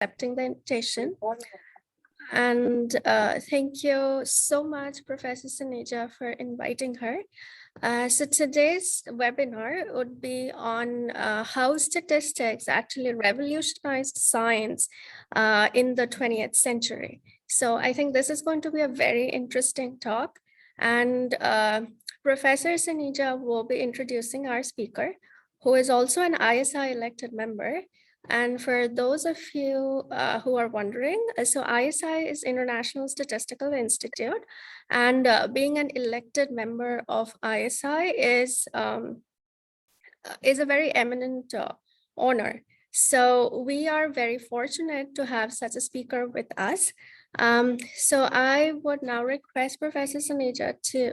accepting the invitation. And thank you so much, Professor Sanija, for inviting her. So today's webinar would be on how statistics actually revolutionized science in the 20th century. So I think this is going to be a very interesting talk. And Professor Sanija will be introducing our speaker, who is also an ISI elected member. And for those of you who are wondering, so ISI is International Statistical Institute, and being an elected member of ISI is a very eminent honor. So we are very fortunate to have such a speaker with us. So I would now request Professor Sanija to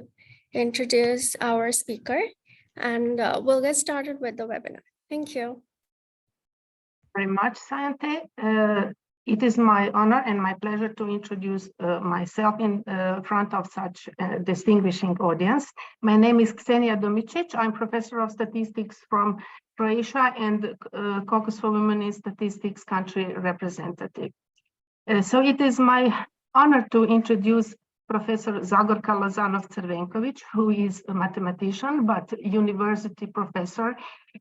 introduce our speaker, and we'll get started with the webinar. Thank you. Very much, Sayante. It is my honor and my pleasure to introduce myself in front of such a distinguishing audience. My name is Ksenia Domicic. I'm professor of statistics from Croatia and Caucus for Women in Statistics country representative. So it is my honor to introduce Professor Zagorka Lozanov-Crevkovic, who is a mathematician, but university professor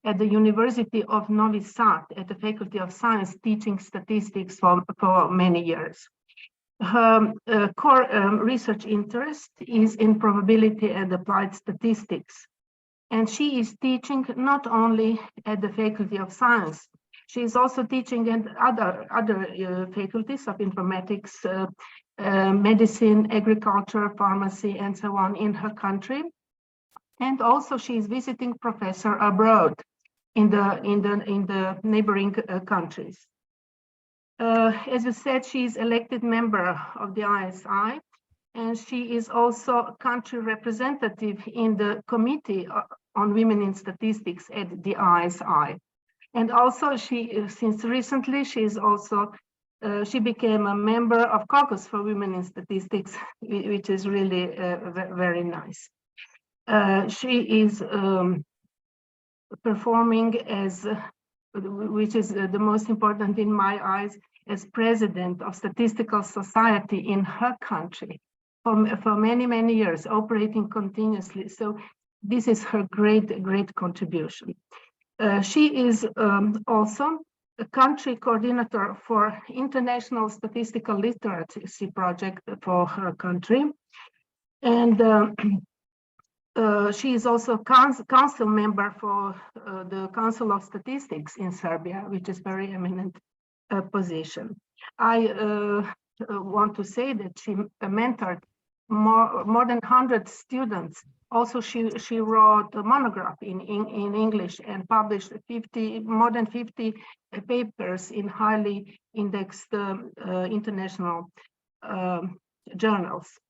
at the University of Novi Sad at the Faculty of Science, teaching statistics for many years. Her core research interest is in probability and applied statistics. And she is teaching not only at the Faculty of Science, she is also teaching at other faculties of informatics, medicine, agriculture, pharmacy, and so on in her country. And also she is visiting professor abroad in the neighboring countries. As you said, she is elected member of the ISI, and she is also country representative in the Committee on Women in Statistics at the ISI. And also since recently, she became a member of Caucus for Women in Statistics, which is really very nice. She is performing as, which is the most important in my eyes, as president of Statistical Society in her country for many, many years, operating continuously. So this is her great contribution. She is also a country coordinator for International Statistical Literacy Project for her country. And she is also council member for the Council of Statistics in Serbia, which is very eminent position. I want to say that she mentored more than 100 students. Also, she wrote a monograph in English and published more than 50 papers in highly indexed international journals.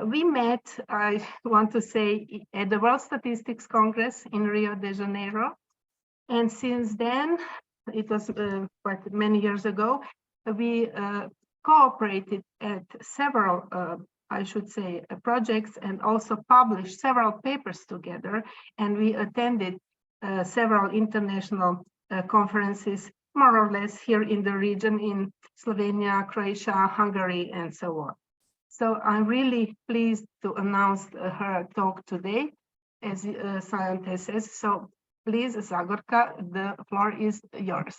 We met, I want to say, at the World Statistics Congress in Rio de Janeiro. And since then, it was quite many years ago, we cooperated at several I should say, projects, and also published several papers together. And we attended several international conferences, more or less here in the region, in Slovenia, Croatia, Hungary, and so on. So I'm really pleased to announce her talk today, as Sayante says. So please, Zagorka, the floor is yours.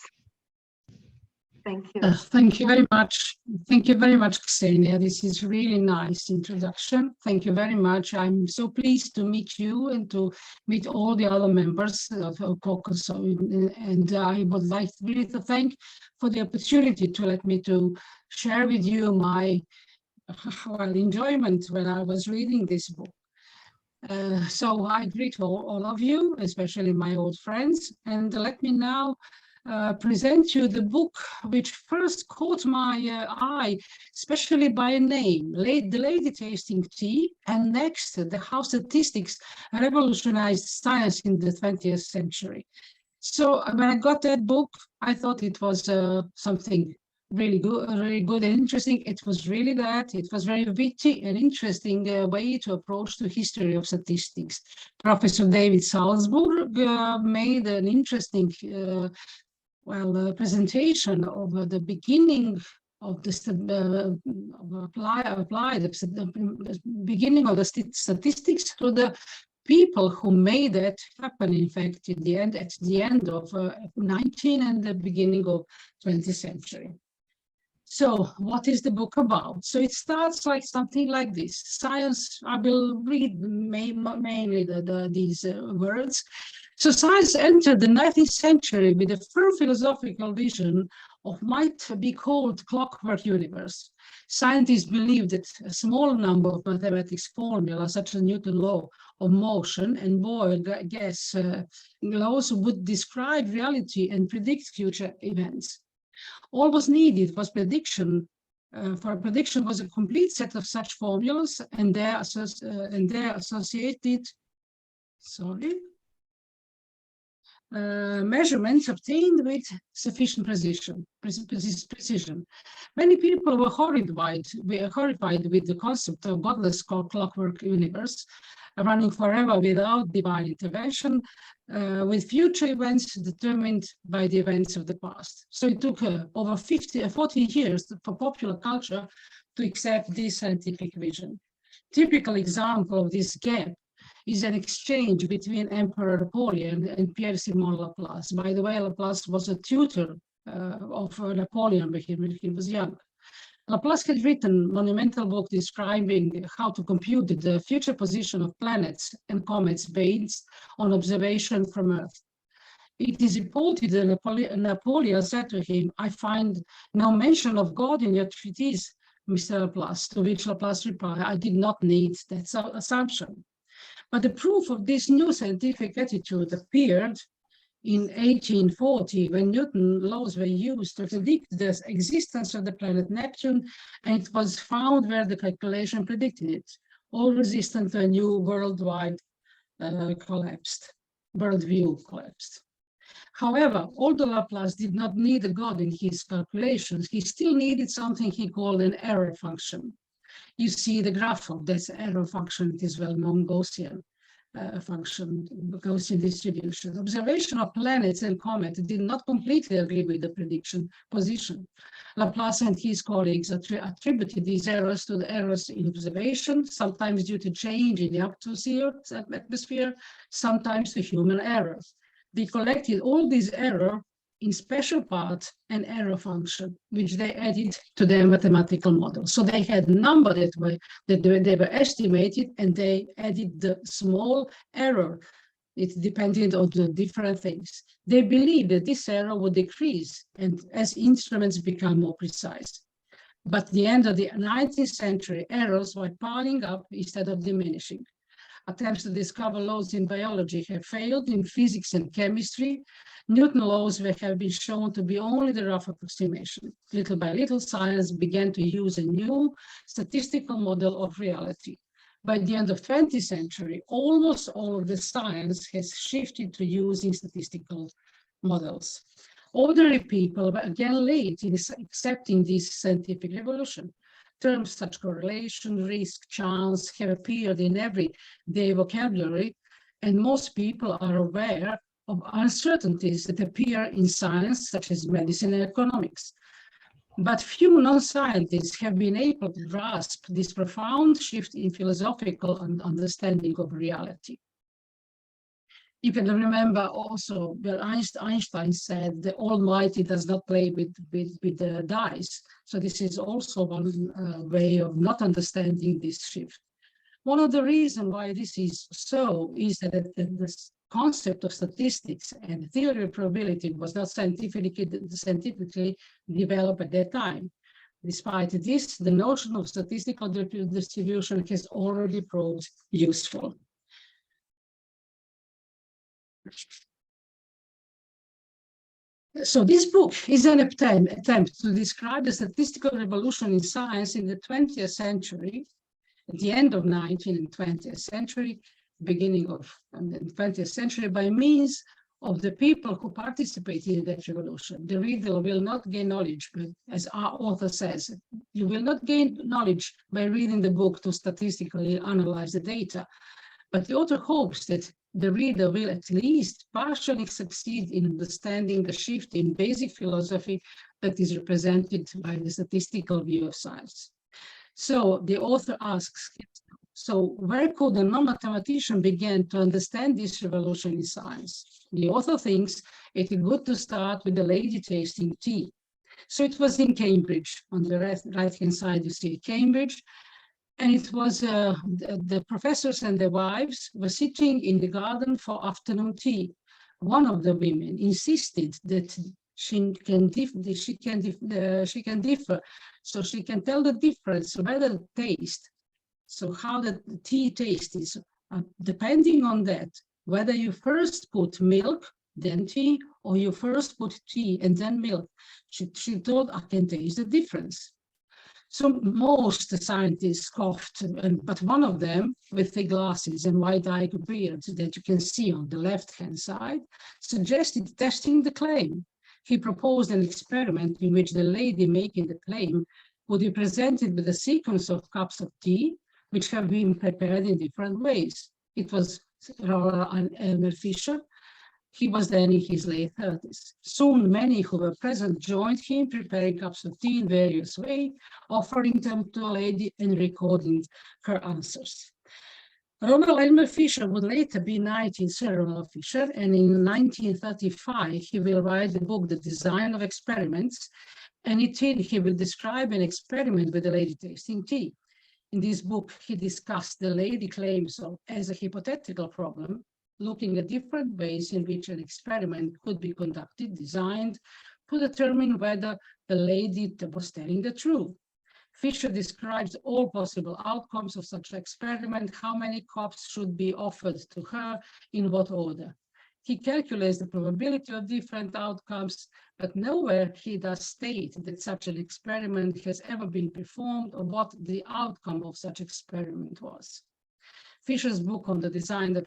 Thank you. Thank you very much. Thank you very much, Ksenia. This is really nice introduction. Thank you very much. I'm so pleased to meet you and to meet all the other members of Caucus. And I would like really to thank for the opportunity to let me to share with you my enjoyment when I was reading this book. So I greet all of you, especially my old friends, and let me now present you the book which first caught my eye, especially by name, The Lady Tasting Tea, and next, The How Statistics Revolutionized Science in the 20th Century. So when I got that book, I thought it was something really good and interesting. It was really that. It was very witty and interesting way to approach the history of statistics. Professor David Salsburg made an interesting well, the presentation of the beginning of the beginning of the statistics to the people who made it happen. In fact, at the end of 19th and the beginning of 20th century. So what is the book about? So it starts like something like this. Science, I will read mainly these words. So science entered the 19th century with a firm philosophical vision of might be called clockwork universe. Scientists believed that a small number of mathematics formulas, such as Newton's law of motion and Boyle gas laws, would describe reality and predict future events. All was needed was prediction. For a prediction was a complete set of such formulas and their associated, measurements obtained with sufficient precision. Many people were horrified with the concept of godless clockwork universe, running forever without divine intervention, with future events determined by the events of the past. So it took over 40 years for popular culture to accept this scientific vision. Typical example of this gap is an exchange between Emperor Napoleon and Pierre-Simon Laplace. By the way, Laplace was a tutor of Napoleon when he was young. Laplace had written a monumental book describing how to compute the future position of planets and comets based on observation from Earth. It is reported that Napoleon said to him, "I find no mention of God in your treatise, Mr. Laplace," to which Laplace replied, "I did not need that assumption." But the proof of this new scientific attitude appeared in 1840, when Newton's laws were used to predict the existence of the planet Neptune, and it was found where the calculation predicted it, all resistant to a new worldwide worldview collapsed. However, although Laplace did not need a God in his calculations, he still needed something he called an error function. You see the graph of this error function. It is well-known Gaussian function, Gaussian distribution. Observation of planets and comets did not completely agree with the prediction position. Laplace and his colleagues attributed these errors to the errors in observation, sometimes due to change in the atmosphere, sometimes to human errors. They collected all these errors in special part an error function, which they added to their mathematical model. So they had a number that they were estimated, and they added the small error. It depended on the different things. They believed that this error would decrease and as instruments become more precise. But at the end of the 19th century, errors were piling up instead of diminishing. Attempts to discover laws in biology have failed. In physics and chemistry, Newton's laws have been shown to be only the rough approximation. Little by little, science began to use a new statistical model of reality. By the end of the 20th century, almost all of the science has shifted to using statistical models. Ordinary people were again late in accepting this scientific revolution. Terms such correlation, risk, chance have appeared in everyday vocabulary, and most people are aware of uncertainties that appear in science, such as medicine and economics. But few non-scientists have been able to grasp this profound shift in philosophical understanding of reality. You can remember also that Einstein said the Almighty does not play with the dice. So this is also one way of not understanding this shift. One of the reasons why this is so is that the concept of statistics and theory of probability was not scientifically developed at that time. Despite this, the notion of statistical distribution has already proved useful. So this book is an attempt to describe the statistical revolution in science in the 20th century, at the end of 19th and 20th century, beginning of the 20th century, by means of the people who participated in that revolution. The reader will not gain knowledge, but as our author says, you will not gain knowledge by reading the book to statistically analyze the data. But the author hopes that the reader will at least partially succeed in understanding the shift in basic philosophy that is represented by the statistical view of science. So the author asks, so where could a non-mathematician begin to understand this revolution in science? The author thinks it is good to start with the lady tasting tea. So it was in Cambridge. On the right-hand side, you see Cambridge. And it was the professors and their wives were sitting in the garden for afternoon tea. One of the women insisted that she can differ, so she can tell the difference, whether the taste, so how the tea taste is, depending on that, whether you first put milk, then tea, or you first put tea and then milk. She thought, I can taste the difference. So most scientists scoffed, but one of them, with thick glasses and wide-eyed beard that you can see on the left-hand side, suggested testing the claim. He proposed an experiment in which the lady making the claim would be presented with a sequence of cups of tea, which have been prepared in different ways. It was Elmer Fisher. He was then in his late 30s. Soon many who were present joined him, preparing cups of tea in various ways, offering them to a lady and recording her answers. Ronald Elmer Fisher would later be knighted in Sir Ronald Fisher, and in 1935 he will write the book, The Design of Experiments, and he will describe an experiment with a lady tasting tea. In this book, he discussed the lady claims as a hypothetical problem, looking at different ways in which an experiment could be conducted, designed, to determine whether the lady was telling the truth. Fisher describes all possible outcomes of such an experiment, how many cups should be offered to her, in what order. He calculates the probability of different outcomes, but nowhere he does state that such an experiment has ever been performed or what the outcome of such experiment was. Fisher's book on the design of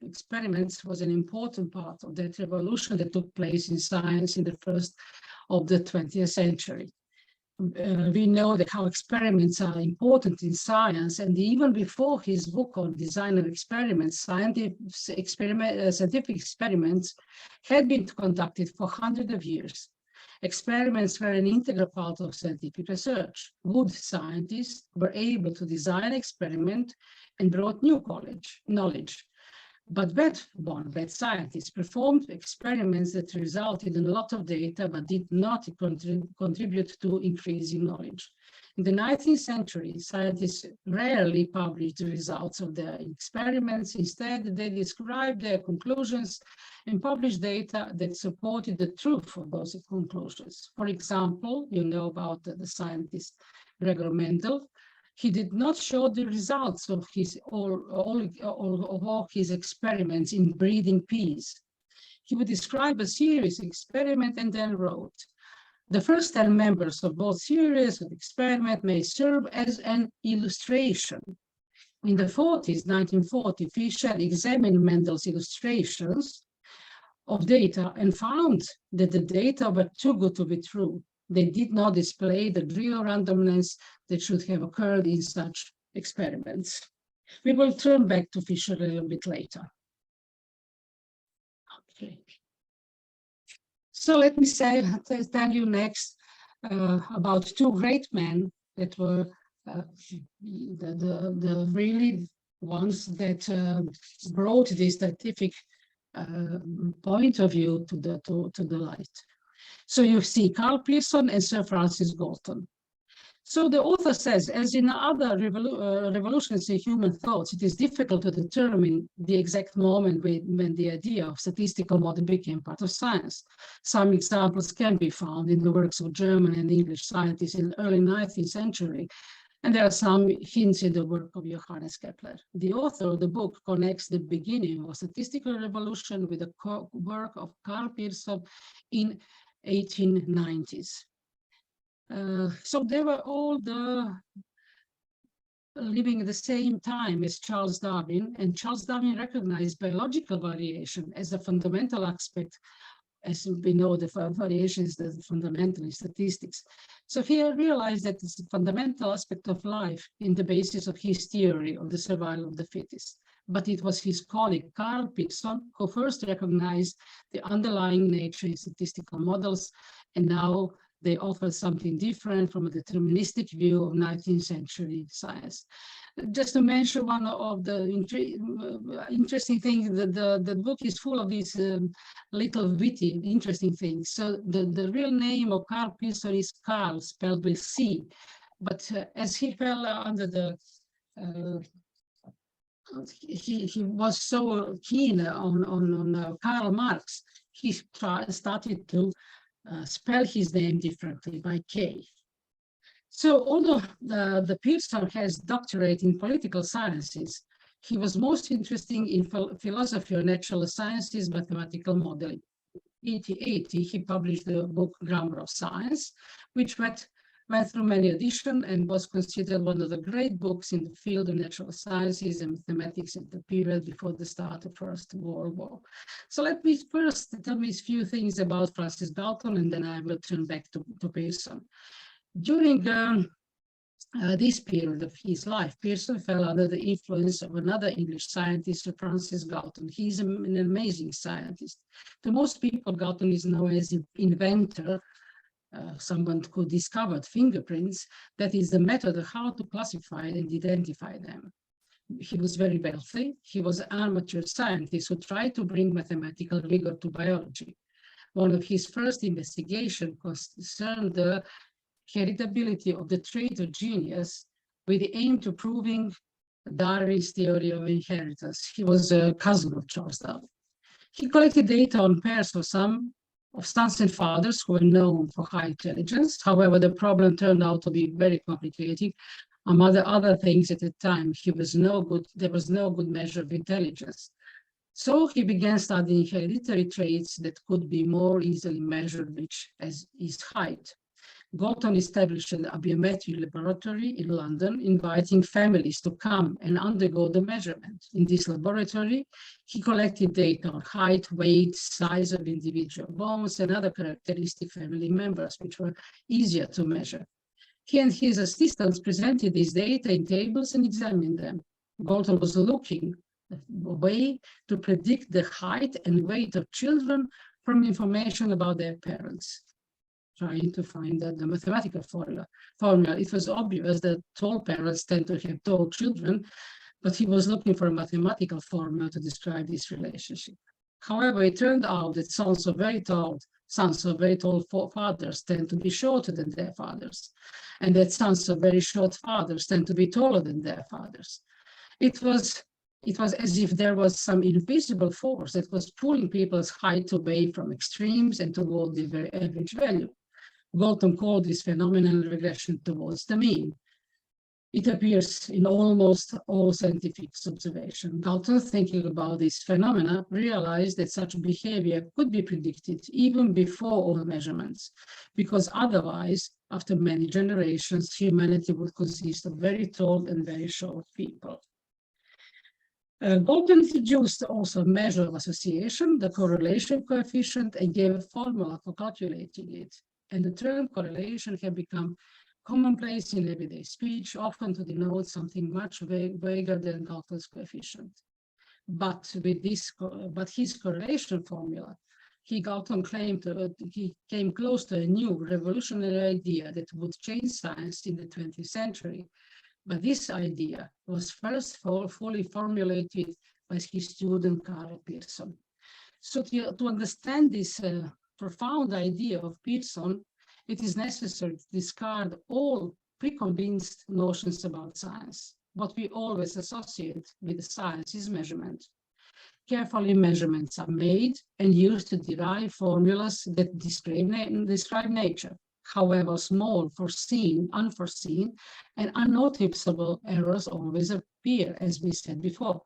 experiments was an important part of that revolution that took place in science in the first of the 20th century. We know that how experiments are important in science, and even before his book on design of experiments, scientific experiments had been conducted for hundreds of years. Experiments were an integral part of scientific research. Good scientists were able to design an experiment and brought new knowledge. But bad scientists performed experiments that resulted in a lot of data but did not contribute to increasing knowledge. In the 19th century, scientists rarely published the results of their experiments. Instead, they described their conclusions and published data that supported the truth of those conclusions. For example, you know about the scientist Gregor Mendel. He did not show the results of all his experiments in breeding peas. He would describe a series of experiments and then wrote, the first 10 members of both series of experiment may serve as an illustration. In the 1940, Fisher examined Mendel's illustrations of data and found that the data were too good to be true. They did not display the real randomness that should have occurred in such experiments. We will turn back to Fisher a little bit later. Okay. So let me tell you next about two great men that were the really ones that brought this scientific point of view to the light. So you see Carl Pearson and Sir Francis Galton. So the author says, as in other revolutions in human thoughts, it is difficult to determine the exact moment when the idea of statistical model became part of science. Some examples can be found in the works of German and English scientists in the early 19th century, and there are some hints in the work of Johannes Kepler. The author of the book connects the beginning of statistical revolution with the work of Carl Pearson in 1890s. So they were all living at the same time as Charles Darwin, and Charles Darwin recognized biological variation as a fundamental aspect. As we know, the variation is the fundamental in statistics. So he realized that it's a fundamental aspect of life in the basis of his theory of the survival of the fittest. but it was his colleague Carl Pearson who first recognized the underlying nature in statistical models, and now they offer something different from a deterministic view of 19th century science. Just to mention one of the interesting things, the book is full of these little witty, interesting things. So the real name of Carl Pearson is Carl, spelled with C, but as he fell under the he was so keen on Karl Marx, he started to spell his name differently by K. So although the Pearson has doctorate in political sciences, he was most interested in philosophy of natural sciences, mathematical modeling. In 1880, he published the book Grammar of Science, which went through many editions and was considered one of the great books in the field of natural sciences and mathematics at the period before the start of First World War. So let me first tell me a few things about Francis Galton, and then I will turn back to Pearson. During this period of his life, Pearson fell under the influence of another English scientist, Francis Galton. He's an amazing scientist. To most people, Galton is known as an inventor, someone who discovered fingerprints. That is the method of how to classify and identify them. He was very wealthy. He was an amateur scientist who tried to bring mathematical rigor to biology. One of his first investigations concerned the heritability of the trait of genius with the aim to proving Darwin's theory of inheritance. He was a cousin of Charles Darwin. He collected data on pairs of sons and fathers who were known for high intelligence. However, the problem turned out to be very complicated. Among other things, at the time, there was no good measure of intelligence. So he began studying hereditary traits that could be more easily measured, which is height. Galton established a biometric laboratory in London, inviting families to come and undergo the measurement. In this laboratory, he collected data on height, weight, size of individual bones, and other characteristic family members, which were easier to measure. He and his assistants presented these data in tables and examined them. Galton was looking for a way to predict the height and weight of children from information about their parents, trying to find the mathematical formula. It was obvious that tall parents tend to have tall children, but he was looking for a mathematical formula to describe this relationship. However, it turned out that sons of very tall fathers tend to be shorter than their fathers, and that sons of very short fathers tend to be taller than their fathers. It was as if there was some invisible force that was pulling people's height away from extremes and toward the very average value. Galton called this phenomenon regression towards the mean. It appears in almost all scientific observation. Galton, thinking about this phenomena, realized that such behavior could be predicted even before all measurements, because otherwise, after many generations, humanity would consist of very tall and very short people. Galton introduced also a measure of association, the correlation coefficient, and gave a formula for calculating it. And the term correlation had become commonplace in everyday speech, often to denote something much vaguer than Galton's coefficient. But his correlation formula, Galton claimed he came close to a new revolutionary idea that would change science in the 20th century. But this idea was first fully formulated by his student Carl Pearson. So to understand this profound idea of Pearson, it is necessary to discard all preconceived notions about science. What we always associate with science is measurement. Carefully, measurements are made and used to derive formulas that describe nature. However, small, foreseen, unforeseen, and unnoticeable errors always appear, as we said before.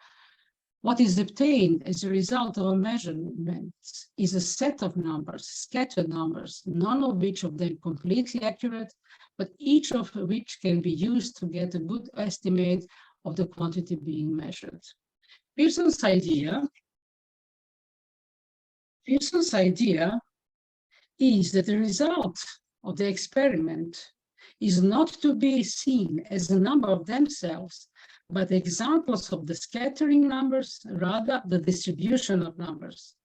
What is obtained as a result of a measurement is a set of numbers, scattered numbers, none of which of them completely accurate, but each of which can be used to get a good estimate of the quantity being measured. Pearson's idea is that the result of the experiment is not to be seen as a number of themselves, but examples of the scattering numbers, rather the distribution of numbers.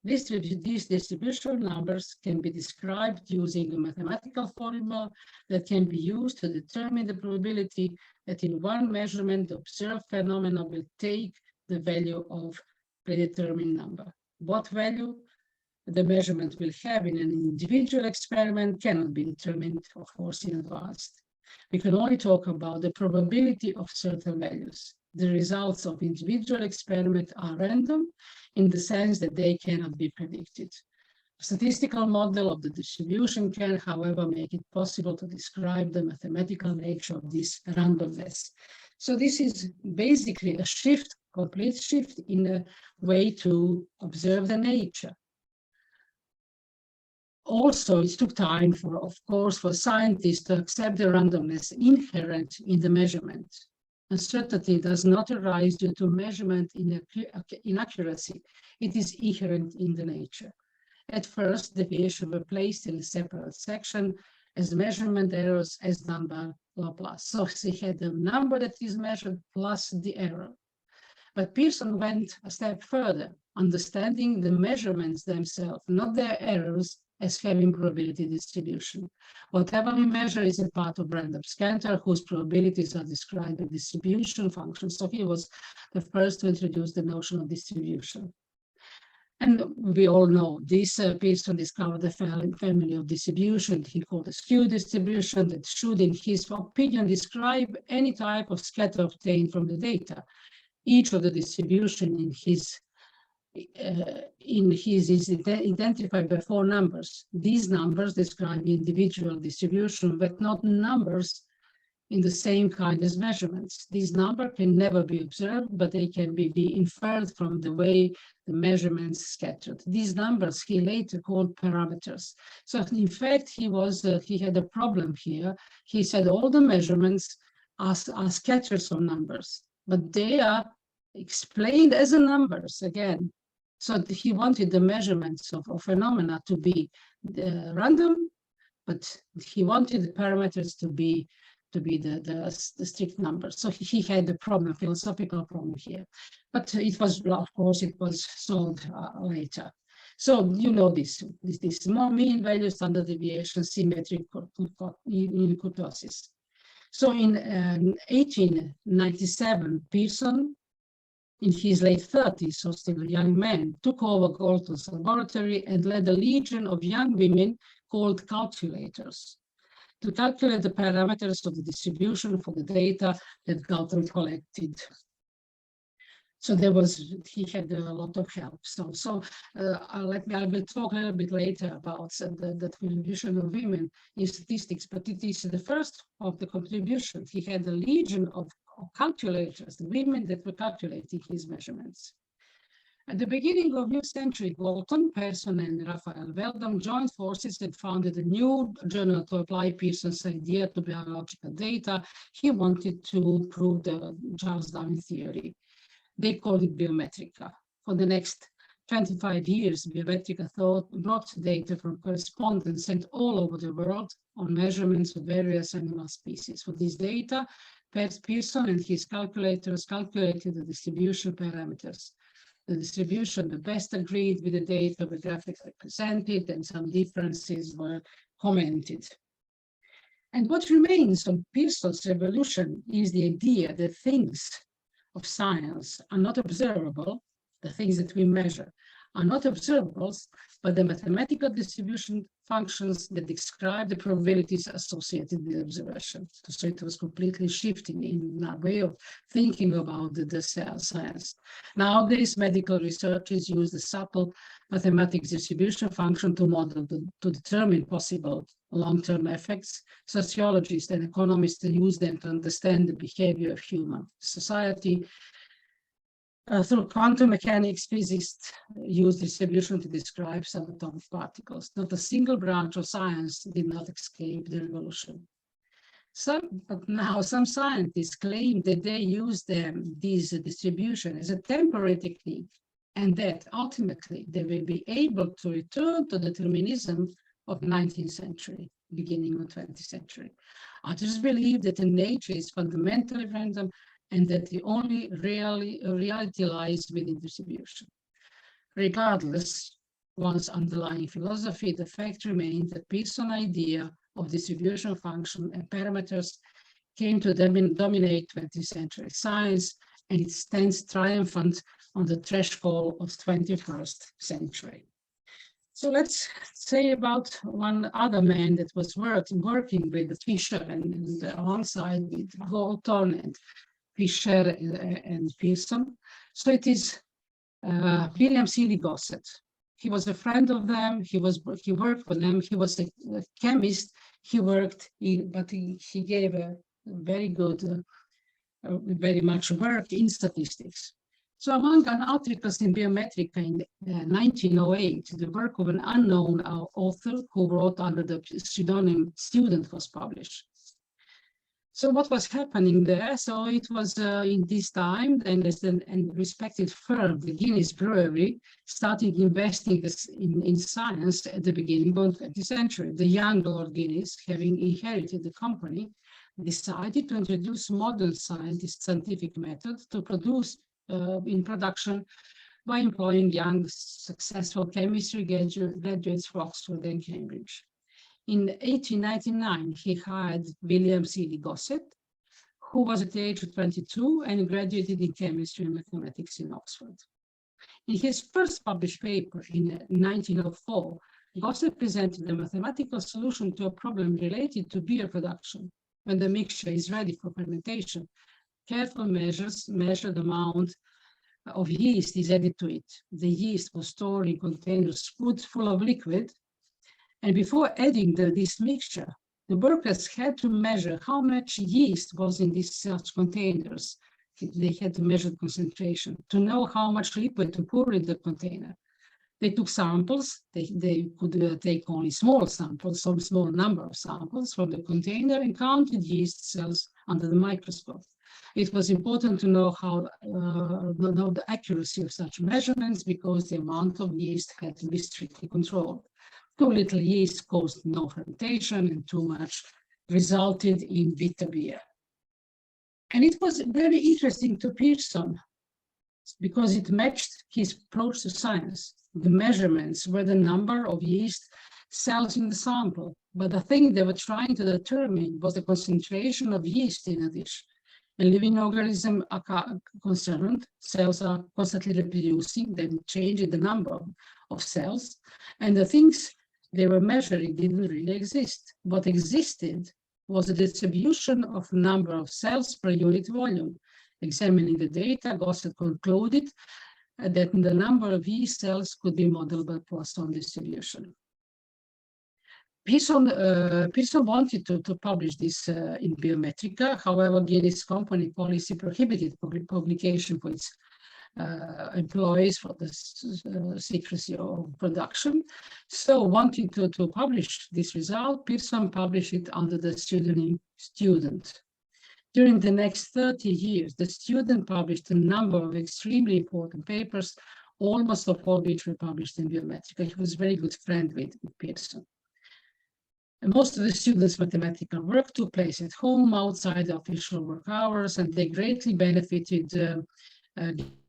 These distribution numbers can be described using a mathematical formula that can be used to determine the probability that in one measurement the observed phenomena will take the value of predetermined number. What value the measurement will have in an individual experiment cannot be determined, of course, in advance. We can only talk about the probability of certain values. The results of individual experiments are random in the sense that they cannot be predicted. A statistical model of the distribution can, however, make it possible to describe the mathematical nature of this randomness. So this is basically a shift, complete shift in a way to observe the nature. Also, it took time for, of course, for scientists to accept the randomness inherent in the measurement. Uncertainty does not arise due to measurement inaccuracy. It is inherent in the nature. At first, deviations were placed in a separate section as measurement errors as done by Laplace. So he had the number that is measured plus the error. But Pearson went a step further, understanding the measurements themselves, not their errors, as having probability distribution. Whatever we measure is a part of random scatter whose probabilities are described as distribution functions. So he was the first to introduce the notion of distribution. And we all know this. Pearson discovered the family of distribution he called the skew distribution that should, in his opinion, describe any type of scatter obtained from the data. Each of the distribution in his is identified by 4 numbers. These numbers describe individual distribution, but not numbers in the same kind as measurements. These numbers can never be observed, but they can be inferred from the way the measurements scattered. These numbers he later called parameters. So in fact, he had a problem here. He said all the measurements are scattered of numbers, but they are explained as numbers again. So he wanted the measurements of phenomena to be random, but he wanted the parameters to be the strict numbers. So he had a problem, philosophical problem here. But it was, of course, it was solved later. So you know this more mean value, standard deviation, symmetric in kurtosis. So in 1897, Pearson, in his late 30s, so still a young man, took over Galton's laboratory and led a legion of young women called calculators to calculate the parameters of the distribution for the data that Galton collected. So he had a lot of help. I will talk a little bit later about the contribution of women in statistics, but it is the first of the contribution. He had a legion of calculators, the women that were calculating his measurements. At the beginning of new century, Galton, Pearson, and Raphael Veldam joined forces and founded a new journal to apply Pearson's idea to biological data. He wanted to prove the Charles Darwin theory. They called it Biometrica. For the next 25 years, Biometrica brought data from correspondence sent all over the world on measurements of various animal species. For this data, Pearson and his calculators calculated the distribution parameters. The distribution, the best agreed with the data were graphically presented, and some differences were commented. And what remains of Pearson's revolution is the idea that things of science are not observable, the things that we measure are not observable, but the mathematical distribution functions that describe the probabilities associated with observation. So it was completely shifting in our way of thinking about the science. Nowadays, medical researchers use the subtle mathematics distribution function to model, to determine possible long-term effects. Sociologists and economists use them to understand the behavior of human society. Through quantum mechanics, physicists use distribution to describe subatomic particles. Not a single branch of science did not escape the revolution. But now some scientists claim that they use this distribution as a temporary technique, and that ultimately they will be able to return to determinism of the 19th century, beginning of the 20th century. Others believe that nature is fundamentally random and that the only reality lies within distribution. Regardless one's underlying philosophy, the fact remains that Pearson's idea of distribution function and parameters came to dominate 20th century science, and it stands triumphant on the threshold of 21st century. So let's say about one other man that was working with Fisher and alongside with Galton and Fisher and Pearson. So it is William Seeley Gossett. He was a friend of them. He worked with them. He was a chemist. He worked but he gave a very good, very much work in statistics. So among articles in Biometrica in 1908, the work of an unknown author who wrote under the pseudonym Student was published. So what was happening there? So it was in this time, and respected firm, the Guinness Brewery, started investing in science at the beginning of the 20th century. The young Lord Guinness, having inherited the company, decided to introduce modern scientific methods to produce in production by employing young, successful chemistry graduates from Oxford and Cambridge. In 1899, he hired William Seeley Gossett, who was at the age of 22 and graduated in chemistry and mathematics in Oxford. In his first published paper in 1904, Gossett presented a mathematical solution to a problem related to beer production. When the mixture is ready for fermentation, careful measures measure the amount of yeast is added to it. The yeast was stored in containers full of liquid, and before adding this mixture, the workers had to measure how much yeast was in these such containers. They had to measure the concentration to know how much liquid to pour in the container. They took samples. They could take only small samples, some small number of samples from the container, and counted yeast cells under the microscope. It was important to know the accuracy of such measurements because the amount of yeast had to be strictly controlled. Too little yeast caused no fermentation, and too much resulted in bitter beer. And it was very interesting to Pearson because it matched his approach to science. The measurements were the number of yeast cells in the sample, but the thing they were trying to determine was the concentration of yeast in a dish. A living organism are concerned, cells are constantly reproducing, then changing the number of cells, and the things they were measuring didn't really exist. What existed was a distribution of number of cells per unit volume. Examining the data, Gossett concluded that the number of yeast cells could be modeled by Poisson distribution. Pearson wanted to publish this in Biometrica. However, Guinness company policy prohibited publication for its employees for the secrecy of production. So wanting to publish this result, Pearson published it under the pseudonym Student. During the next 30 years, the Student published a number of extremely important papers, almost all which were published in Biometrica. He was a very good friend with Pearson. And most of the students' mathematical work took place at home, outside the official work hours, and they greatly benefited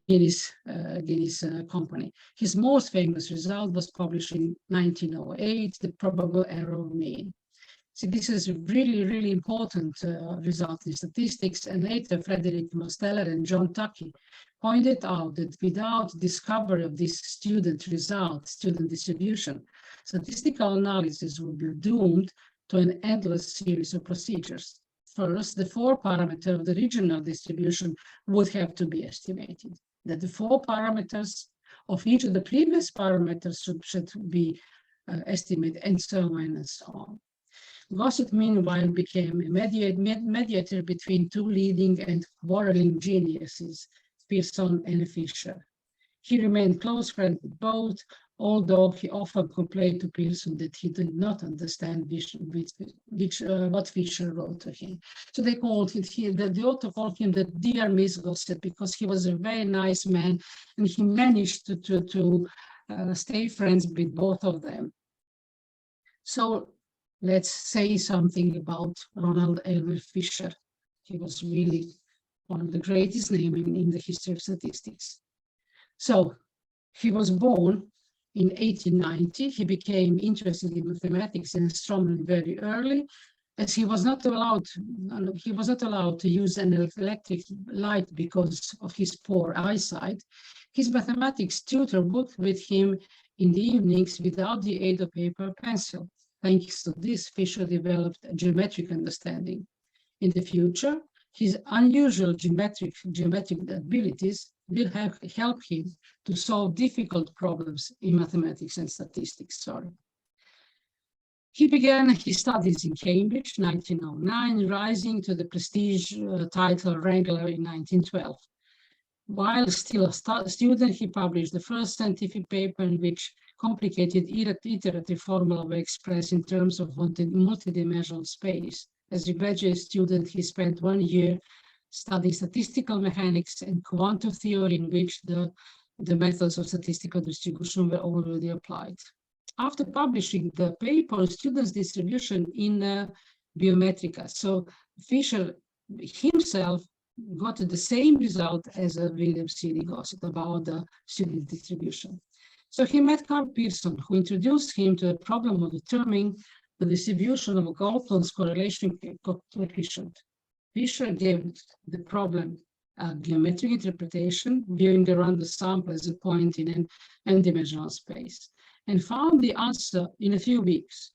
Guinness company. His most famous result was published in 1908, the probable error mean. So this is a really, really important result in statistics, and later Frederick Mosteller and John Tukey pointed out that without discovery of this student result, student distribution, statistical analysis would be doomed to an endless series of procedures. First, the 4 parameters of the regional distribution would have to be estimated. That the 4 parameters of each of the previous parameters should be estimated, and so on and so on. Gossett, meanwhile, became a mediator between 2 leading and quarreling geniuses, Pearson and Fisher. He remained close friend with both, although he often complained to Pearson that he did not understand what Fisher wrote to him. So they called it here, the author called him the dear Miss Gossett, because he was a very nice man, and he managed to stay friends with both of them. So let's say something about Ronald Elmer Fisher. He was really one of the greatest names in the history of statistics. So he was born in 1890. He became interested in mathematics and astronomy very early, as he was not allowed to use an electric light because of his poor eyesight. His mathematics tutor worked with him in the evenings without the aid of paper or pencil. Thanks to this, Fisher developed a geometric understanding. In the future, his unusual geometric abilities will help him to solve difficult problems in mathematics and statistics. He began his studies in Cambridge, 1909, rising to the prestige title Wrangler in 1912. While still a student, he published the first scientific paper in which complicated iterative formula were expressed in terms of multidimensional space. As a graduate student, he spent 1 year studying statistical mechanics and quantum theory, in which the methods of statistical distribution were already applied. After publishing the paper on students' distribution in Biometrica, so Fisher himself got the same result as William C. Gossett about the student distribution. So he met Carl Pearson, who introduced him to the problem of determining the distribution of Galton's correlation coefficient. Fisher gave the problem a geometric interpretation, viewing around the sample as a point in an n-dimensional space, and found the answer in a few weeks.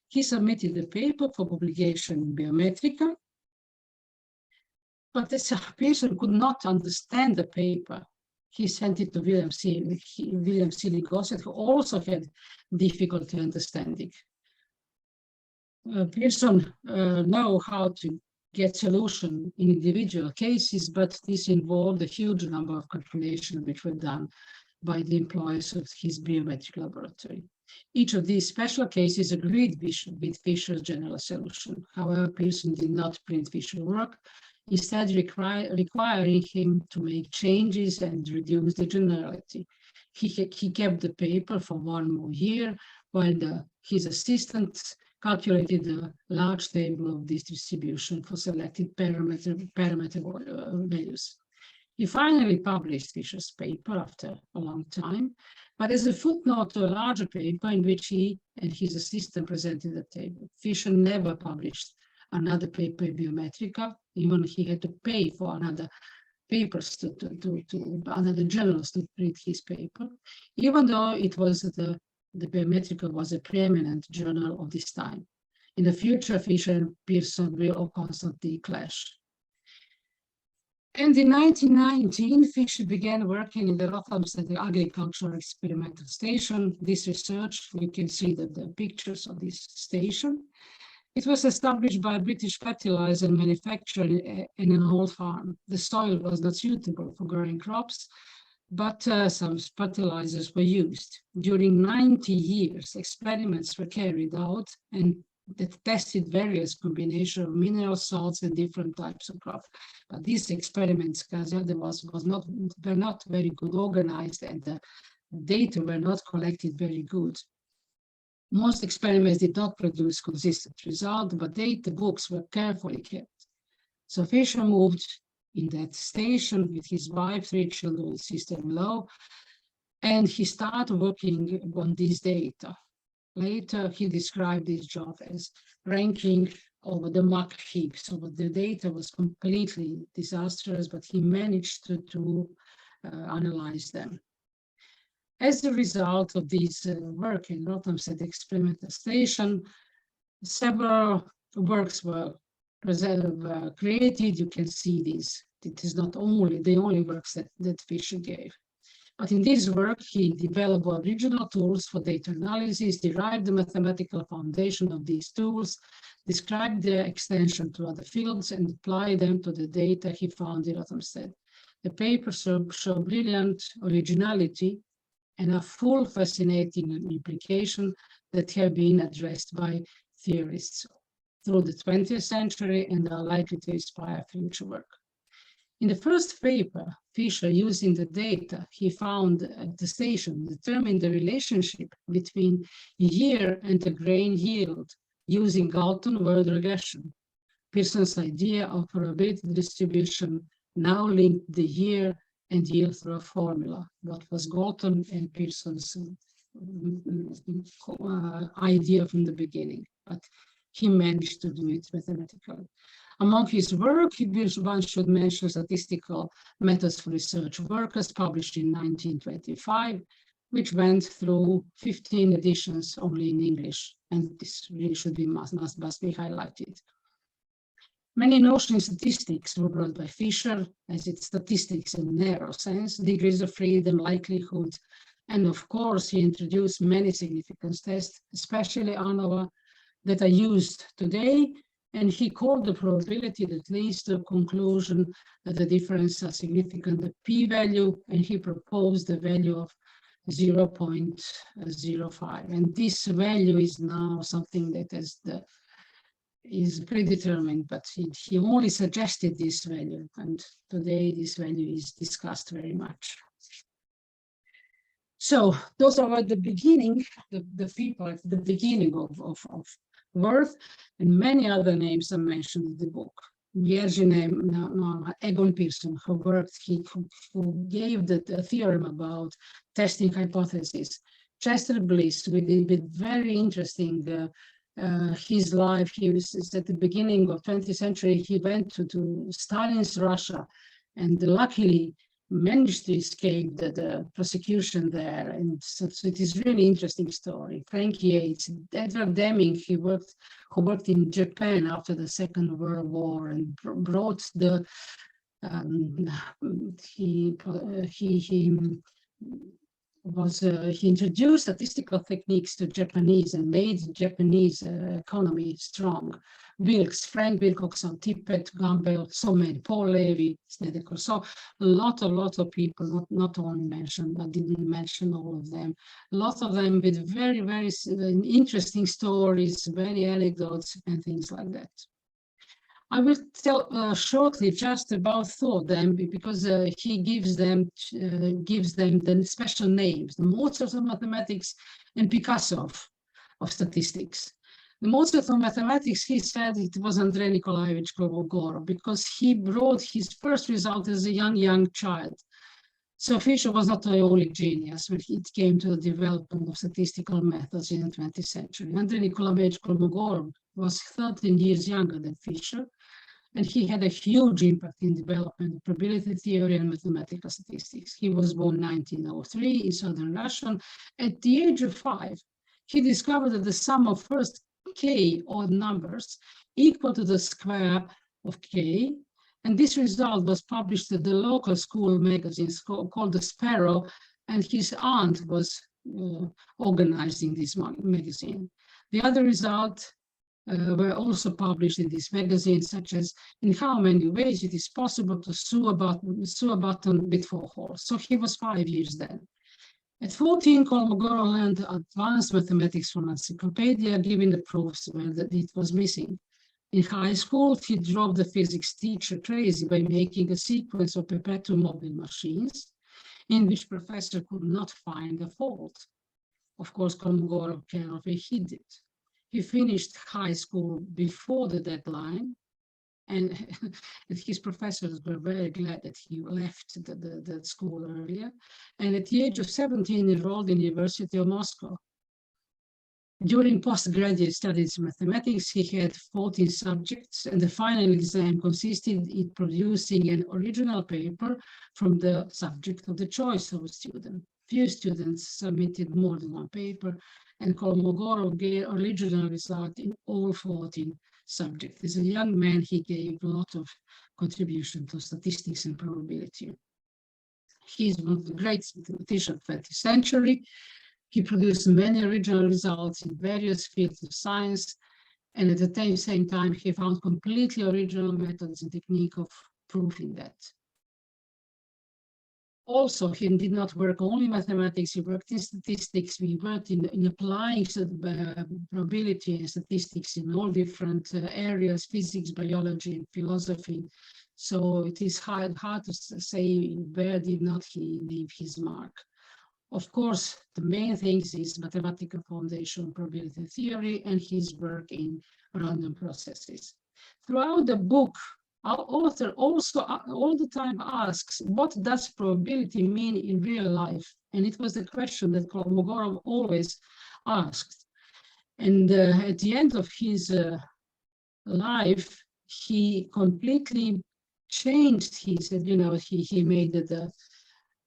He submitted the paper for publication in Biometrica, but as Pearson could not understand the paper, he sent it to William C. Gossett, who also had difficulty understanding. Pearson know how to get solution in individual cases, but this involved a huge number of calculations which were done by the employees of his biometric laboratory. Each of these special cases agreed with Fisher's general solution. However, Pearson did not print Fisher's work, instead requiring him to make changes and reduce the generality. He kept the paper for 1 more year, while his assistants calculated a large table of this distribution for selected parameter values. He finally published Fisher's paper after a long time, but as a footnote to a larger paper in which he and his assistant presented the table. Fisher never published another paper in Biometrica. Even he had to pay for another papers to another journals to read his paper, even though it was the Biometrica was a preeminent journal of this time. In the future, Fisher and Pearson will constantly clash. And in 1919, Fisher began working in the Rothamsted Agricultural Experimental Station. This research, you can see the pictures of this station. It was established by a British fertilizer manufacturer in an old farm. The soil was not suitable for growing crops, but some fertilizers were used. During 90 years, experiments were carried out and that tested various combinations of mineral salts and different types of crops. But these experiments, were not very good organized, and the data were not collected very good. Most experiments did not produce consistent results, but data books were carefully kept. So Fisher moved in that station with his wife, 3 children, sister-in-law, and he started working on this data. Later, he described his job as ranking over the muck heap. So the data was completely disastrous, but he managed to analyze them. As a result of this work in Rothamsted Experimental Station, several works were created. You can see this. It is not only the only works that Fisher gave. But in this work, he developed original tools for data analysis, derived the mathematical foundation of these tools, described their extension to other fields, and applied them to the data he found in Rothamsted. The papers show brilliant originality and a full fascinating implication that have been addressed by theorists through the 20th century and are likely to inspire future work. In the first paper, Fisher, using the data he found at the station, determined the relationship between year and the grain yield using Galton word regression. Pearson's idea of probability distribution now linked the year and year through a formula. What was Galton and Pearson's idea from the beginning, but he managed to do it mathematically. Among his work, one should mention Statistical Methods for Research Workers, published in 1925, which went through 15 editions only in English, and this really should be must be highlighted. Many notions in statistics were brought by Fisher, as it's statistics in a narrow sense, degrees of freedom, likelihood, and of course he introduced many significance tests, especially ANOVA, that are used today, and he called the probability that leads to a conclusion that the differences are significant, the p-value, and he proposed the value of 0.05. And this value is now something that is predetermined, but he only suggested this value, and today this value is discussed very much. So those are at the beginning, the people at the beginning of Worth, and many other names are mentioned in the book. Egon Pearson, who gave the theorem about testing hypotheses. Chester Bliss, with very interesting his life. He was at the beginning of 20th century. He went to Stalin's Russia, and luckily managed to escape the prosecution there. And so it is really interesting story. Frank Yates, Edward Deming, who worked in Japan after the Second World War and brought the he introduced statistical techniques to Japanese and made Japanese economy strong. Wilkes, Frank Wilcoxon, Tippett, Gamble, so many, Paul Levy, Snedeker. So a lot of people, not only mentioned, I didn't mention all of them. Lots of them with very, very interesting stories, very anecdotes and things like that. I will tell shortly just about them because he gives them the special names, the Mozart of mathematics and Picasso of statistics. The Mozart of mathematics, he said it was Andrei Nikolaevich Kolmogorov because he brought his first result as a young child. So Fisher was not the only genius when it came to the development of statistical methods in the 20th century. Andrei Nikolaevich Kolmogorov was 13 years younger than Fisher, and he had a huge impact in development of probability theory and mathematical statistics. He was born 1903 in southern Russia. At the age of 5, he discovered that the sum of first k odd numbers equal to the square of k, and this result was published at the local school magazine called The Sparrow, and his aunt was organizing this magazine. The other results were also published in this magazine, such as in how many ways it is possible to sew a button with 4 holes. So he was 5 years then. At 14, Kolmogorov learned advanced mathematics from encyclopedia, giving the proofs that it was missing. In high school, he drove the physics teacher crazy by making a sequence of perpetual mobile machines in which professor could not find a fault. Of course, Kolmogorov carefully hid it. He finished high school before the deadline, and his professors were very glad that he left the school earlier. And at the age of 17, enrolled in the University of Moscow. During postgraduate studies in mathematics, he had 14 subjects, and the final exam consisted in producing an original paper from the subject of the choice of a student. Few students submitted more than one paper, and Kolmogorov gave original result in all 14 subjects. As a young man, he gave a lot of contribution to statistics and probability. He's one of the great mathematicians of the 20th century. He produced many original results in various fields of science, and at the same time, he found completely original methods and technique of proving that. Also, he did not work only in mathematics, he worked in statistics. We worked in applying probability and statistics in all different areas, physics, biology, and philosophy. So it is hard to say where did not he leave his mark. Of course, the main things is mathematical foundation, probability theory, and his work in random processes. Throughout the book, Our author also all the time asks, what does probability mean in real life? And it was the question that Kolmogorov always asked. And at the end of his life, he completely changed his, he made the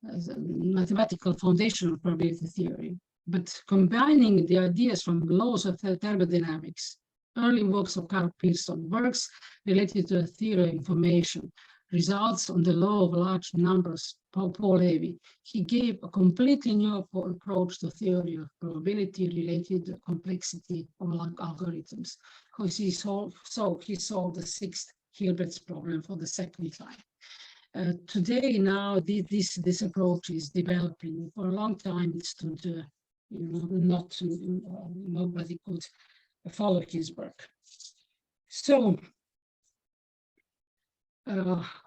mathematical foundation of probability theory, but combining the ideas from laws of thermodynamics, early works of Carl Pearson, works related to a theory of information, results on the law of large numbers, Paul Levy. He gave a completely new approach to theory of probability related to complexity of algorithms. He solved the sixth Hilbert's problem for the second time. Today, now, this approach is developing. For a long time, it stood, nobody could follow his work. So,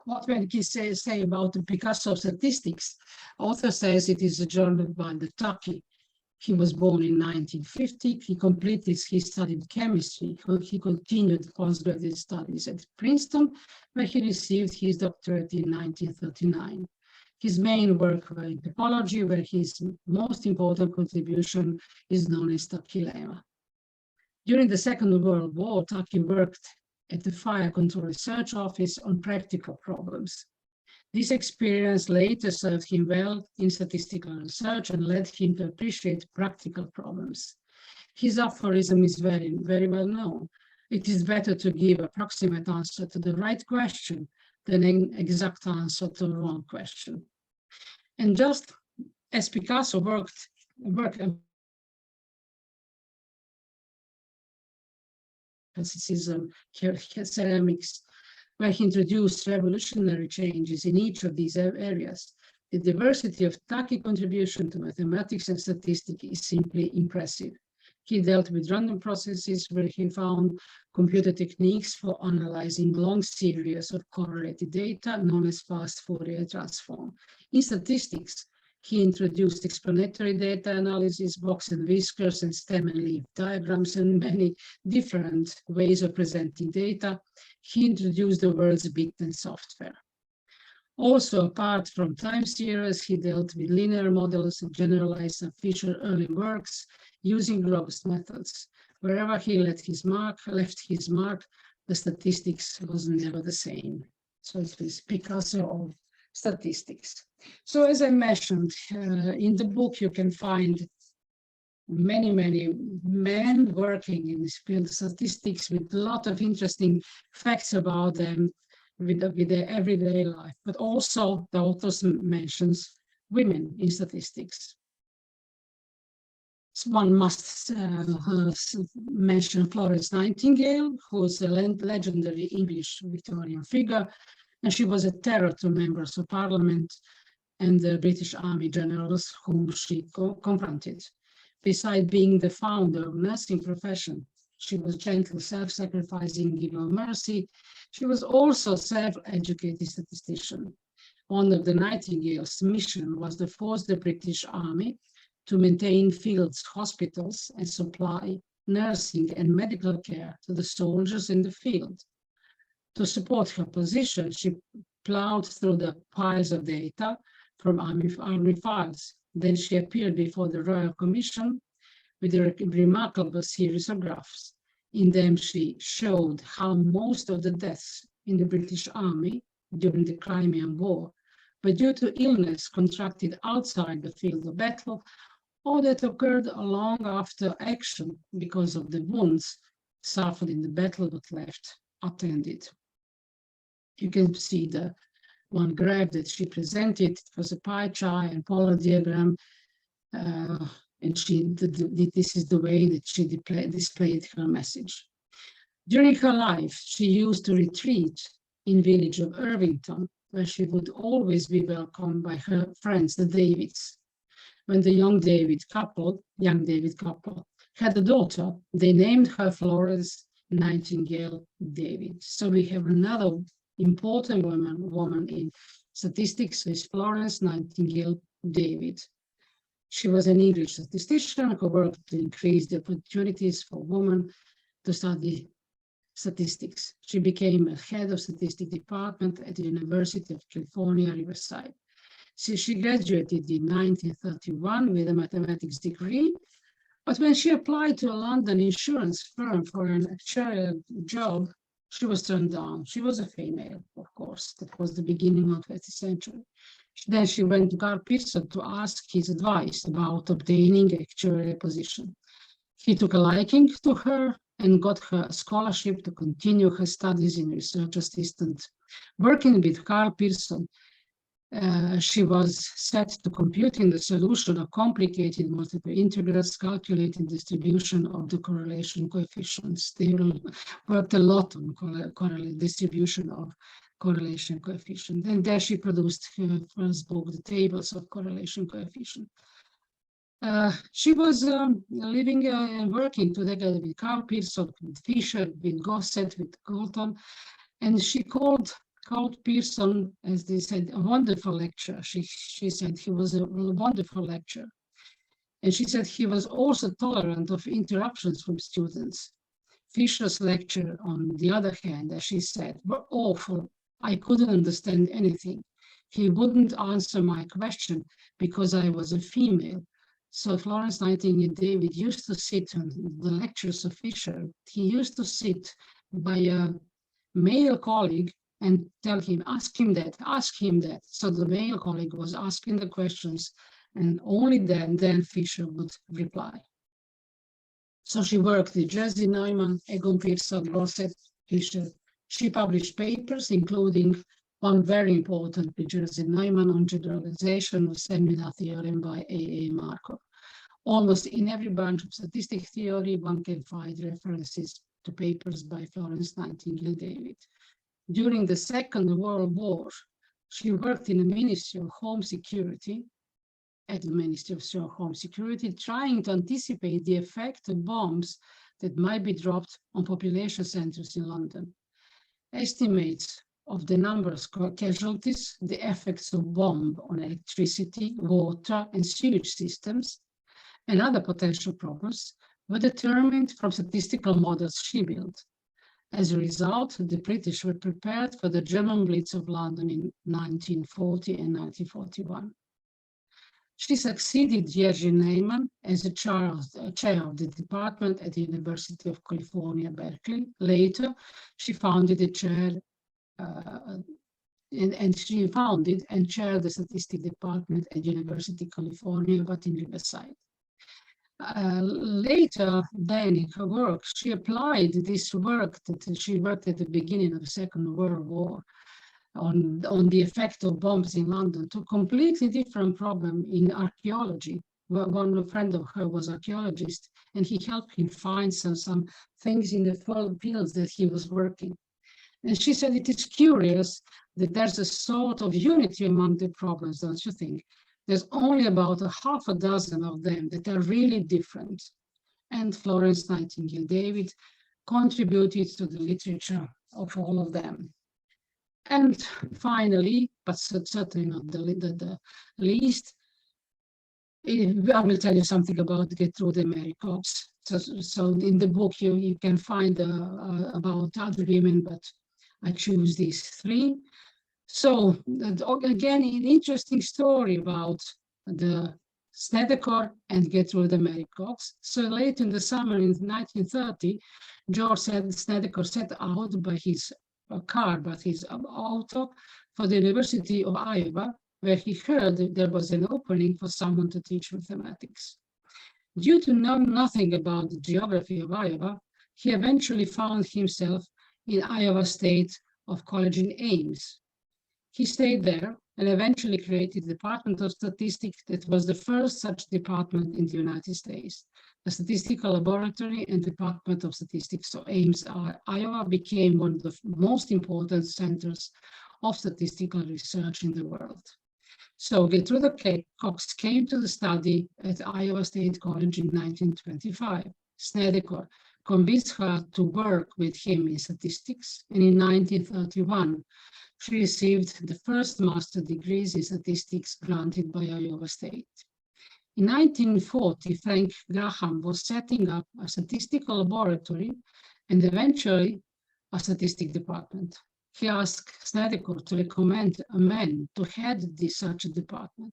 what can he say about the Picasso statistics? Author says it is a journal by the Taki. He was born in 1950. He completed his study in chemistry. He continued postgraduate studies at Princeton, where he received his doctorate in 1939. His main work was in topology, where his most important contribution is known as Taki lemma. During the Second World War, Taki worked at the Fire Control Research Office on practical problems. This experience later served him well in statistical research and led him to appreciate practical problems. His aphorism is very, very well known. It is better to give an approximate answer to the right question than an exact answer to the wrong question. And just as Picasso worked classicism, ceramics, where he introduced revolutionary changes in each of these areas. The diversity of Taki contribution to mathematics and statistics is simply impressive. He dealt with random processes where he found computer techniques for analyzing long series of correlated data known as fast Fourier transform. In statistics, he introduced explanatory data analysis, box and whiskers, and stem and leaf diagrams, and many different ways of presenting data. He introduced the words bit and software. Also, apart from time series, he dealt with linear models and generalized and featured early works using robust methods. Wherever he left his mark, the statistics was never the same. So it was Picasso of statistics. So as I mentioned, in the book you can find many men working in this field of statistics with a lot of interesting facts about them with their everyday life, but also the author mentions women in statistics. So one must mention Florence Nightingale, who is a legendary English Victorian figure, and she was a terror to members of parliament and the British Army generals whom she confronted. Besides being the founder of the nursing profession, she was gentle, self-sacrificing, giver of mercy. She was also a self-educated statistician. One of the Nightingale's mission was to force the British Army to maintain fields, hospitals, and supply nursing and medical care to the soldiers in the field. To support her position, she plowed through the piles of data from army files. Then she appeared before the Royal Commission with a remarkable series of graphs. In them, she showed how most of the deaths in the British Army during the Crimean War were due to illness contracted outside the field of battle or that occurred long after action because of the wounds suffered in the battle but left unattended. You can see the one graph that she presented. It was a pie chart and polar diagram, and this is the way that she displayed her message. During her life, she used to retreat in village of Irvington, where she would always be welcomed by her friends, the Davids. When the young David couple had a daughter, they named her Florence Nightingale David. So we have another important woman in statistics, is Florence Nightingale David. She was an English statistician who worked to increase the opportunities for women to study statistics. She became a head of statistics department at the University of California, Riverside. She graduated in 1931 with a mathematics degree, but when she applied to a London insurance firm for an actuarial job, she was turned down. She was a female, of course. That was the beginning of the 20th century. Then she went to Carl Pearson to ask his advice about obtaining an actuarial position. He took a liking to her and got her a scholarship to continue her studies in research assistant. Working with Carl Pearson, she was set to computing the solution of complicated multiple integrals, calculating distribution of the correlation coefficients. They worked a lot on distribution of correlation coefficient. And there she produced her first book, The Tables of Correlation Coefficient. She was living and working together with Carl Pearson, with Fisher, with Gossett, with Galton, and she called Pearson, as they said, a wonderful lecturer. She said he was a wonderful lecturer. And she said he was also tolerant of interruptions from students. Fisher's lecture, on the other hand, as she said, were awful. I couldn't understand anything. He wouldn't answer my question because I was a female. So Florence Nightingale David used to sit on the lectures of Fisher. He used to sit by a male colleague and tell him, ask him that. So the male colleague was asking the questions, and only then Fisher would reply. So she worked with Jerzy Neumann, Egon Pearson, Gossett, Fisher. She published papers, including one very important with Jerzy Neumann on generalization of seminar theorem by A.A. Markov. Almost in every branch of statistics theory, one can find references to papers by Florence Nightingale David. During the Second World War, she worked in the Ministry of Home Security, at the Ministry of Home Security, trying to anticipate the effect of bombs that might be dropped on population centers in London. Estimates of the number of casualties, the effects of bomb on electricity, water, and sewage systems, and other potential problems were determined from statistical models she built. As a result, the British were prepared for the German Blitz of London in 1940 and 1941. She succeeded Jerzy Neumann as a chair of the department at the University of California, Berkeley. Later, she founded the chair and she founded and chaired the statistics department at University of California, but in Riverside. Later, then in her work, she applied this work that she worked at the beginning of the Second World War on the effect of bombs in London to a completely different problem in archaeology. One friend of her was an archaeologist, and he helped him find some things in the fields that he was working. And she said, it is curious that there's a sort of unity among the problems, don't you think? There's only about half a dozen of them that are really different. And Florence Nightingale David contributed to the literature of all of them. And finally, but certainly not the least, I will tell you something about Gertrude Mary Cox. So in the book, you can find about other women, but I choose these three. So again, an interesting story about the Snedeker and Gertrude Mary Cox. So late in the summer in 1930, George Snedeker set out by his car, but his auto, for the University of Iowa, where he heard that there was an opening for someone to teach mathematics. Due to knowing nothing about the geography of Iowa, he eventually found himself in Iowa State of College in Ames. He stayed there and eventually created the Department of Statistics that was the first such department in the United States. The Statistical Laboratory and Department of Statistics, so Ames, Iowa, became one of the most important centers of statistical research in the world. So Gertrude Cox came to the study at Iowa State College in 1925. Snedeker convinced her to work with him in statistics, and in 1931, she received the first master's degrees in statistics granted by Iowa State. In 1940, Frank Graham was setting up a statistical laboratory, and eventually a statistics department. He asked Snedekor to recommend a man to head such a department.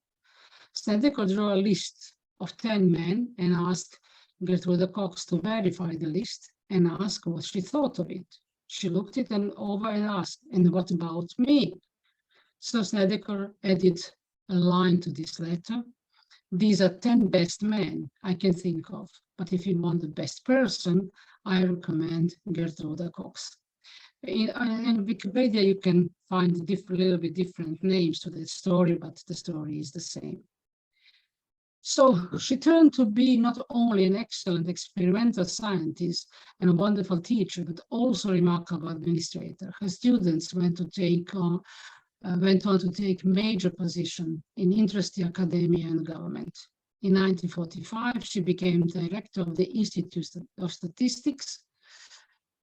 Snedekor drew a list of 10 men and asked Gertrude Cox to verify the list and ask what she thought of it. She looked it over and asked, "And what about me?" So Snedekor added a line to this letter. "These are 10 best men I can think of, but if you want the best person, I recommend Gertrude Cox." In Wikipedia, you can find little bit different names to the story, but the story is the same. So she turned to be not only an excellent experimental scientist and a wonderful teacher, but also a remarkable administrator. Her students went on to take major position in industry, academia, and government. In 1945, she became director of the Institute of Statistics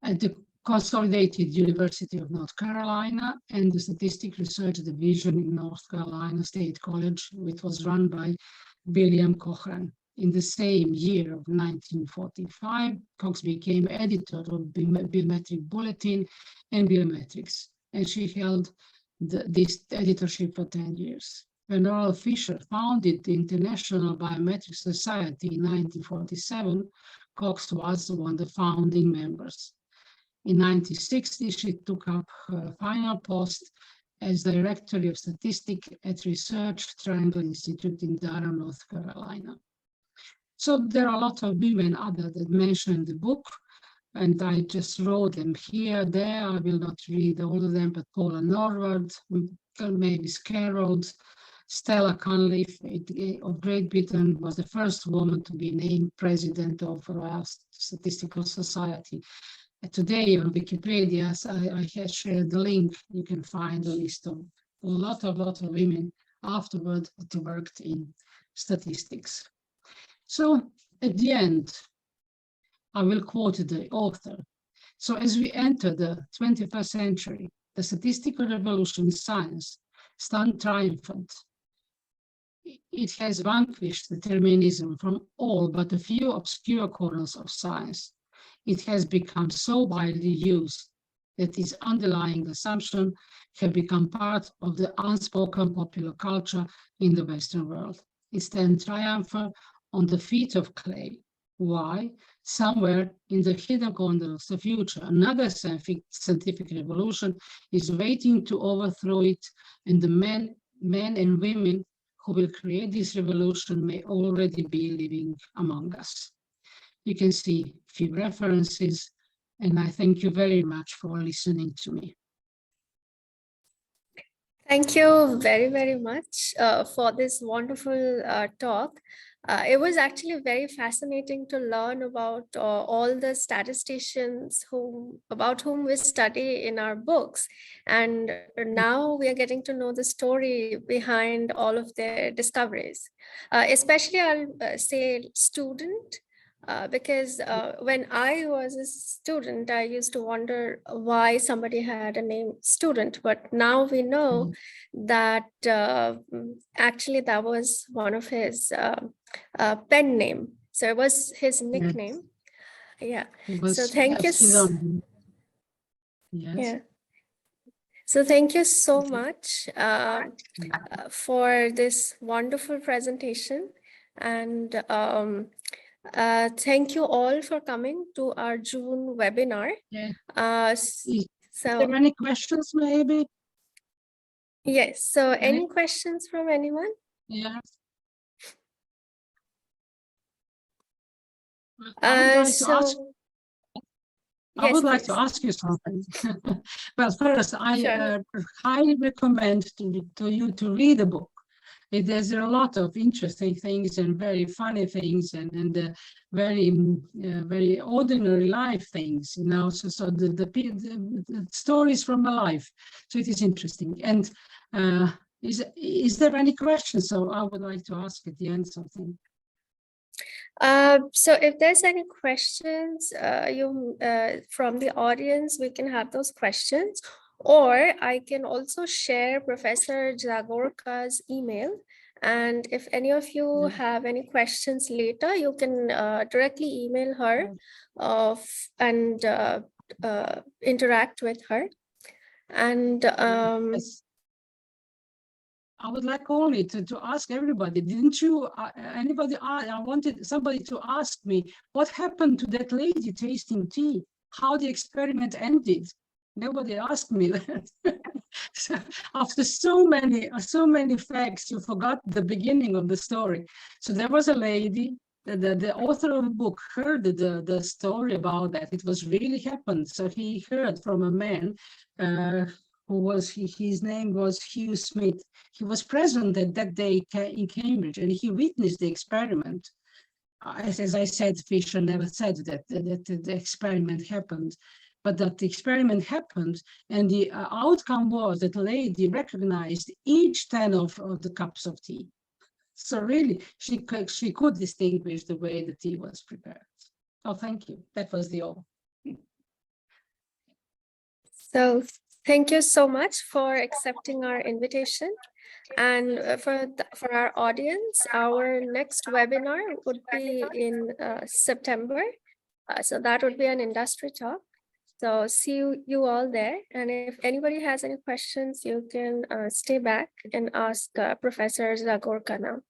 at the Consolidated University of North Carolina and the Statistics Research Division in North Carolina State College, which was run by William Cochran. In the same year of 1945, Cox became editor of Biometric Bulletin and Biometrics, and she held this editorship for 10 years. When Laurel Fisher founded the International Biometric Society in 1947, Cox was one of the founding members. In 1960, she took up her final post as Director of Statistics at Research Triangle Institute in Durham, North Carolina. So there are a lot of women other that mentioned in the book, and I just wrote them here, there. I will not read all of them, but Paula Norwood, Mavis Carroll, Stella Cunliffe of Great Britain was the first woman to be named president of the Royal Statistical Society. Today on Wikipedia, I have shared the link. You can find a list of a lot of women afterward that worked in statistics. So at the end, I will quote the author. So as we enter the 21st century, the statistical revolution in science stands triumphant. It has vanquished determinism from all but a few obscure corners of science. It has become so widely used that its underlying assumption have become part of the unspoken popular culture in the Western world. It stands triumphant on the feet of clay. Why? Somewhere in the hidden corner of the future, another scientific revolution is waiting to overthrow it, and the men and women who will create this revolution may already be living among us. You can see a few references, and I thank you very much for listening to me. Thank you very, very much for this wonderful talk. It was actually very fascinating to learn about all the statisticians about whom we study in our books. And now we are getting to know the story behind all of their discoveries. Especially I'll say student, because when I was a student, I used to wonder why somebody had a name student, but now we know that actually that was one of his pen name. So it was his nickname. Yeah. So thank you. Yes. Yeah. So thank you so much for this wonderful presentation. And thank you all for coming to our June webinar. Yeah. So, are there any questions, maybe? Yes. So any questions from anyone? Yes. I would like to ask you something. Well, first, I highly recommend to you to read the book. There's a lot of interesting things and very funny things and very ordinary life things, you know. So the stories from my life. So it is interesting. And is there any questions? So I would like to ask at the end something. So if there's any questions from the audience, we can have those questions, or I can also share Professor Zagorka's email. And if any of you have any questions later, you can directly email her and interact with her. And Yes. I would like only to ask everybody, didn't you, I wanted somebody to ask me, what happened to that lady tasting tea? How the experiment ended? Nobody asked me that. So after so many facts, you forgot the beginning of the story. So there was a lady, the author of the book heard the story about that. It was really happened. So he heard from a man who was, his name was Hugh Smith. He was present at that day in Cambridge, and he witnessed the experiment. As I said, Fisher never said that the experiment happened, but that the experiment happened, and the outcome was that the lady recognized each 10 of the cups of tea. So really, she could distinguish the way the tea was prepared. Oh, thank you. That was the all. so thank you so much for accepting our invitation. And for our audience, our next webinar would be in September. So that would be an industry talk. So see you all there. And if anybody has any questions, you can stay back and ask Professor Zagorka now.